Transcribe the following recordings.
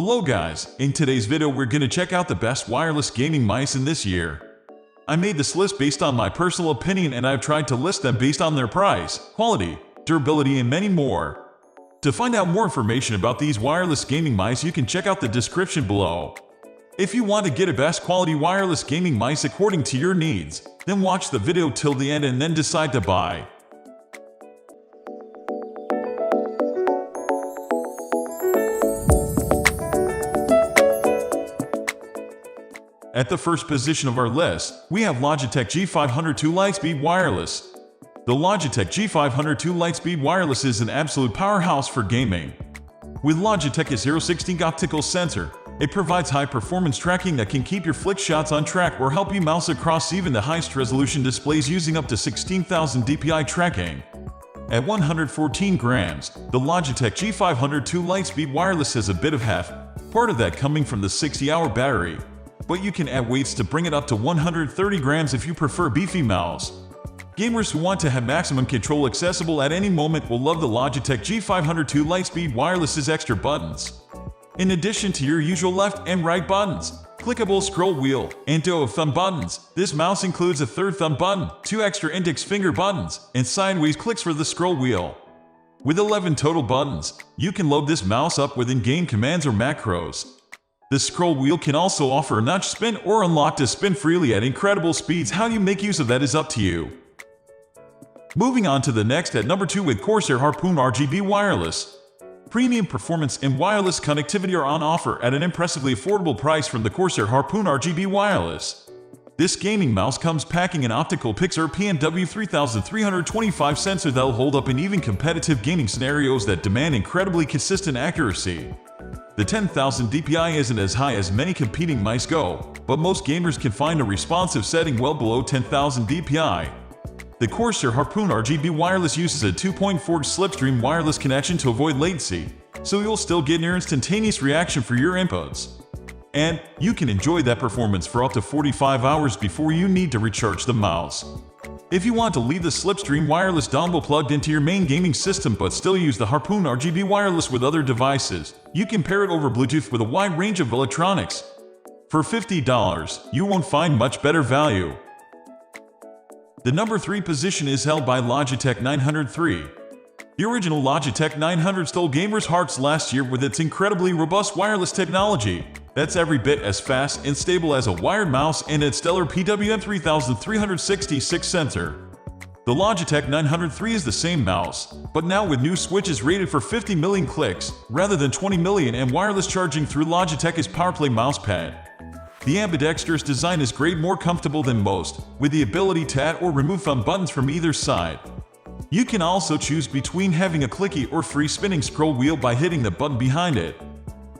Hello guys, in today's video we're gonna check out the best wireless gaming mice in this year. I made this list based on my personal opinion and I've tried to list them based on their price, quality, durability and many more. To find out more information about these wireless gaming mice you can check out the description below. If you want to get a best quality wireless gaming mice according to your needs, then watch the video till the end and then decide to buy. At the first position of our list, we have Logitech G903 Lightspeed Wireless. The Logitech G903 Lightspeed Wireless is an absolute powerhouse for gaming. With Logitech's 0.16 optical sensor, it provides high-performance tracking that can keep your flick shots on track or help you mouse across even the highest resolution displays using up to 16,000 dpi tracking. At 114 grams, the Logitech G903 Lightspeed Wireless has a bit of half, part of that coming from the 60-hour battery. But you can add weights to bring it up to 130 grams if you prefer beefy mouse. Gamers who want to have maximum control accessible at any moment will love the Logitech G903 Lightspeed Wireless's extra buttons. In addition to your usual left and right buttons, clickable scroll wheel, and duo of thumb buttons, this mouse includes a third thumb button, 2 extra index finger buttons, and sideways clicks for the scroll wheel. With 11 total buttons, you can load this mouse up with in-game commands or macros. The scroll wheel can also offer a notch spin or unlock to spin freely at incredible speeds. How you make use of that is up to you. Moving on to the next at number 2 with Corsair Harpoon RGB Wireless. Premium performance and wireless connectivity are on offer at an impressively affordable price from the Corsair Harpoon RGB Wireless. This gaming mouse comes packing an optical Pixar PNW 3325 sensor that'll hold up in even competitive gaming scenarios that demand incredibly consistent accuracy. The 10,000 dpi isn't as high as many competing mice go, but most gamers can find a responsive setting well below 10,000 dpi. The Corsair Harpoon RGB Wireless uses a 2.4 slipstream wireless connection to avoid latency, so you'll still get near instantaneous reaction for your inputs. And you can enjoy that performance for up to 45 hours before you need to recharge the mouse. If you want to leave the slipstream wireless dongle plugged into your main gaming system but still use the Harpoon RGB Wireless with other devices, you can pair it over Bluetooth with a wide range of electronics. For $50, you won't find much better value. The number 3 position is held by Logitech 903. The original Logitech 900 stole gamers' hearts last year with its incredibly robust wireless technology that's every bit as fast and stable as a wired mouse and its stellar PWM 3366 sensor. The Logitech 903 is the same mouse, but now with new switches rated for 50 million clicks rather than 20 million and wireless charging through Logitech's PowerPlay mousepad. The ambidextrous design is great, more comfortable than most, with the ability to add or remove thumb buttons from either side. You can also choose between having a clicky or free spinning scroll wheel by hitting the button behind it.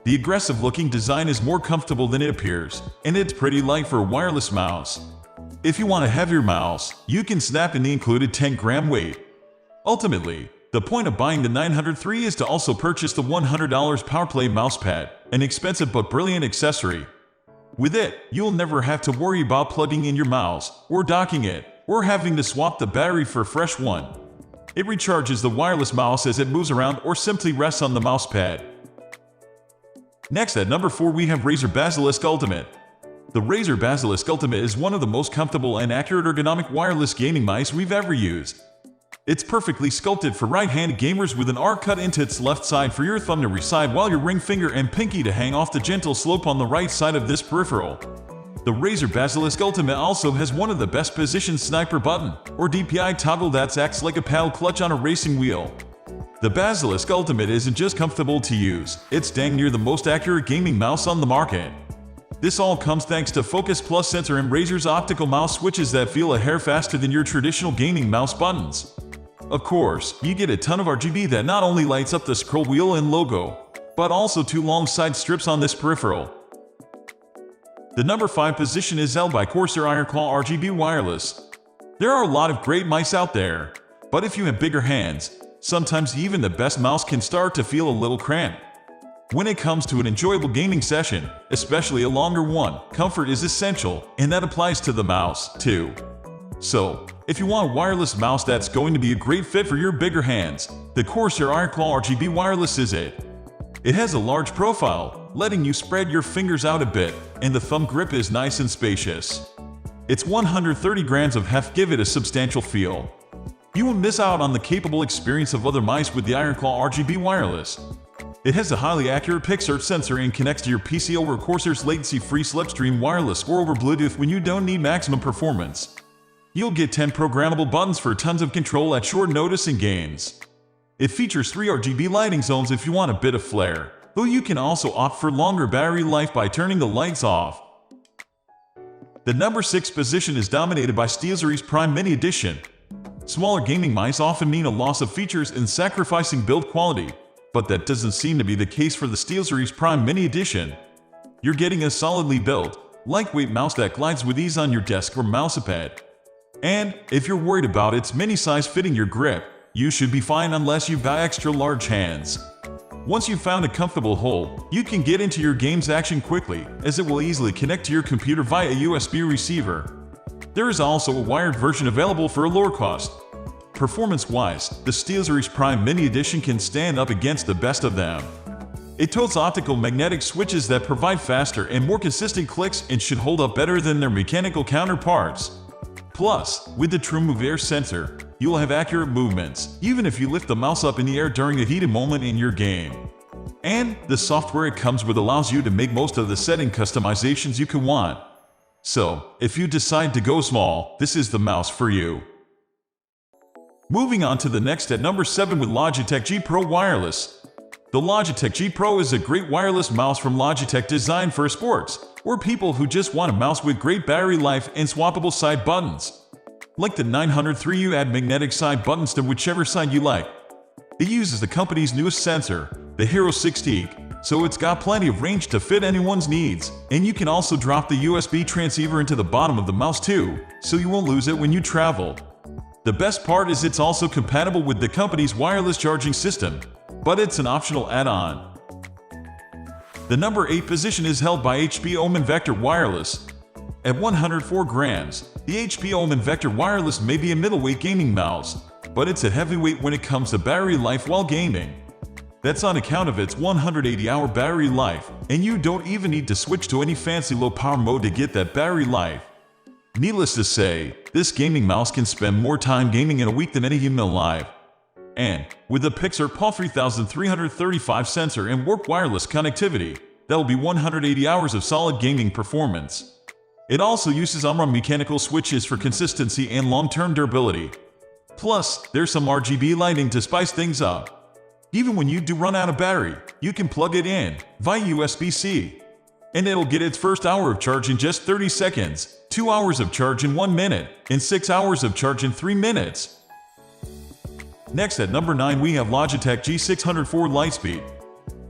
The aggressive-looking design is more comfortable than it appears, and it's pretty light for a wireless mouse. If you want a heavier mouse, you can snap in the included 10-gram weight. Ultimately, the point of buying the 903 is to also purchase the $100 PowerPlay mousepad, an expensive but brilliant accessory. With it, you'll never have to worry about plugging in your mouse, or docking it, or having to swap the battery for a fresh one. It recharges the wireless mouse as it moves around or simply rests on the mousepad. Next at number 4 we have Razer Basilisk Ultimate. The Razer Basilisk Ultimate is one of the most comfortable and accurate ergonomic wireless gaming mice we've ever used. It's perfectly sculpted for right-handed gamers with an arc cut into its left side for your thumb to reside while your ring finger and pinky to hang off the gentle slope on the right side of this peripheral. The Razer Basilisk Ultimate also has one of the best positioned sniper button, or DPI toggle that acts like a paddle clutch on a racing wheel. The Basilisk Ultimate isn't just comfortable to use, it's dang near the most accurate gaming mouse on the market. This all comes thanks to Focus Plus sensor and Razer's optical mouse switches that feel a hair faster than your traditional gaming mouse buttons. Of course, you get a ton of RGB that not only lights up the scroll wheel and logo, but also 2 long side strips on this peripheral. The number 5 position is held by Corsair Ironclaw RGB Wireless. There are a lot of great mice out there, but if you have bigger hands, sometimes even the best mouse can start to feel a little cramped. When it comes to an enjoyable gaming session, especially a longer one, comfort is essential, and that applies to the mouse, too. So, if you want a wireless mouse that's going to be a great fit for your bigger hands, the Corsair Ironclaw RGB Wireless is it. It has a large profile, letting you spread your fingers out a bit, and the thumb grip is nice and spacious. Its 130 grams of heft give it a substantial feel. You won't miss out on the capable experience of other mice with the Ironclaw RGB wireless. It has a highly accurate pixel sensor and connects to your PC over Corsair's latency-free slipstream wireless or over Bluetooth when you don't need maximum performance. You'll get 10 programmable buttons for tons of control at short notice in games. It features 3 RGB lighting zones if you want a bit of flair, though you can also opt for longer battery life by turning the lights off. The number 6 position is dominated by SteelSeries Prime Mini Edition. Smaller gaming mice often mean a loss of features and sacrificing build quality, but that doesn't seem to be the case for the SteelSeries Prime Mini Edition. You're getting a solidly built, lightweight mouse that glides with ease on your desk or mousepad. And if you're worried about its mini size fitting your grip, you should be fine unless you've got extra large hands. Once you've found a comfortable hole, you can get into your game's action quickly, as it will easily connect to your computer via USB receiver. There is also a wired version available for a lower cost. Performance-wise, the SteelSeries Prime Mini Edition can stand up against the best of them. It totes optical magnetic switches that provide faster and more consistent clicks and should hold up better than their mechanical counterparts. Plus, with the TrueMove Air sensor, you'll have accurate movements, even if you lift the mouse up in the air during a heated moment in your game. And the software it comes with allows you to make most of the setting customizations you can want. So, if you decide to go small, this is the mouse for you. Moving on to the next at number 7 with Logitech G Pro Wireless. The Logitech G Pro is a great wireless mouse from Logitech designed for sports, or people who just want a mouse with great battery life and swappable side buttons. Like the 903, you add magnetic side buttons to whichever side you like. It uses the company's newest sensor, the Hero 60, so it's got plenty of range to fit anyone's needs, and you can also drop the USB transceiver into the bottom of the mouse too, so you won't lose it when you travel. The best part is it's also compatible with the company's wireless charging system, but it's an optional add-on. The number 8 position is held by HP Omen Vector Wireless. At 104 grams, the HP Omen Vector Wireless may be a middleweight gaming mouse, but it's a heavyweight when it comes to battery life while gaming. That's on account of its 180-hour battery life, and you don't even need to switch to any fancy low-power mode to get that battery life. Needless to say, this gaming mouse can spend more time gaming in a week than any human alive. And with the Corsair PAW 3335 sensor and warp wireless connectivity, that'll be 180 hours of solid gaming performance. It also uses Omen mechanical switches for consistency and long-term durability. Plus, there's some RGB lighting to spice things up. Even when you do run out of battery, you can plug it in via USB-C. And it'll get its first hour of charge in just 30 seconds, 2 hours of charge in 1 minute, and 6 hours of charge in 3 minutes. Next at number 9 we have Logitech G904 Lightspeed.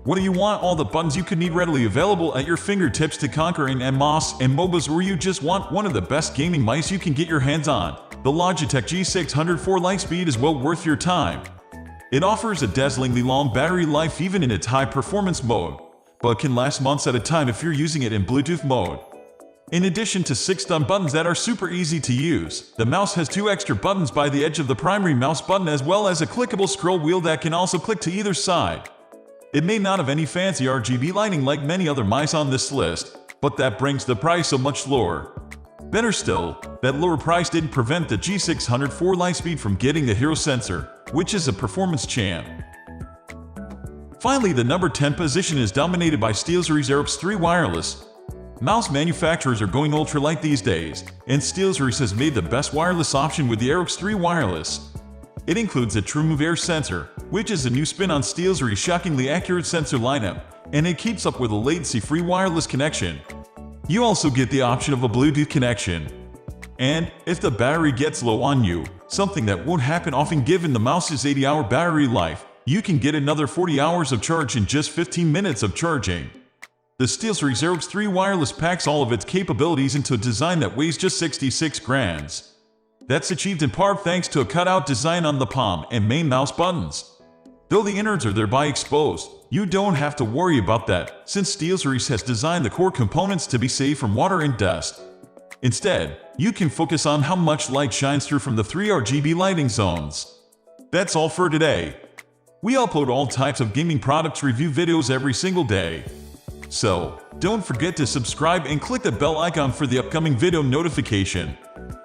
Whether you want all the buttons you could need readily available at your fingertips to conquer in MOS and MOBAs, or you just want one of the best gaming mice you can get your hands on, the Logitech G904 Lightspeed is well worth your time. It offers a dazzlingly long battery life even in its high-performance mode, but can last months at a time if you're using it in Bluetooth mode. In addition to 6 thumb buttons that are super easy to use, the mouse has 2 extra buttons by the edge of the primary mouse button, as well as a clickable scroll wheel that can also click to either side. It may not have any fancy RGB lighting like many other mice on this list, but that brings the price so much lower. Better still, that lower price didn't prevent the G904 Lightspeed from getting the Hero sensor, which is a performance champ. Finally, the number 10 position is dominated by SteelSeries Aerox 3 Wireless. Mouse manufacturers are going ultralight these days, and SteelSeries has made the best wireless option with the Aerox 3 Wireless. It includes a TrueMove Air sensor, which is a new spin on SteelSeries' shockingly accurate sensor lineup, and it keeps up with a latency-free wireless connection. You also get the option of a Bluetooth connection. And if the battery gets low on you, something that won't happen often given the mouse's 80-hour battery life, you can get another 40 hours of charge in just 15 minutes of charging. The SteelSeries Aerox 3 Wireless packs all of its capabilities into a design that weighs just 66 grams. That's achieved in part thanks to a cutout design on the palm and main mouse buttons. Though the innards are thereby exposed, you don't have to worry about that, since SteelSeries has designed the core components to be safe from water and dust. Instead, you can focus on how much light shines through from the 3 RGB lighting zones. That's all for today. We upload all types of gaming products review videos every single day. So, don't forget to subscribe and click the bell icon for the upcoming video notification.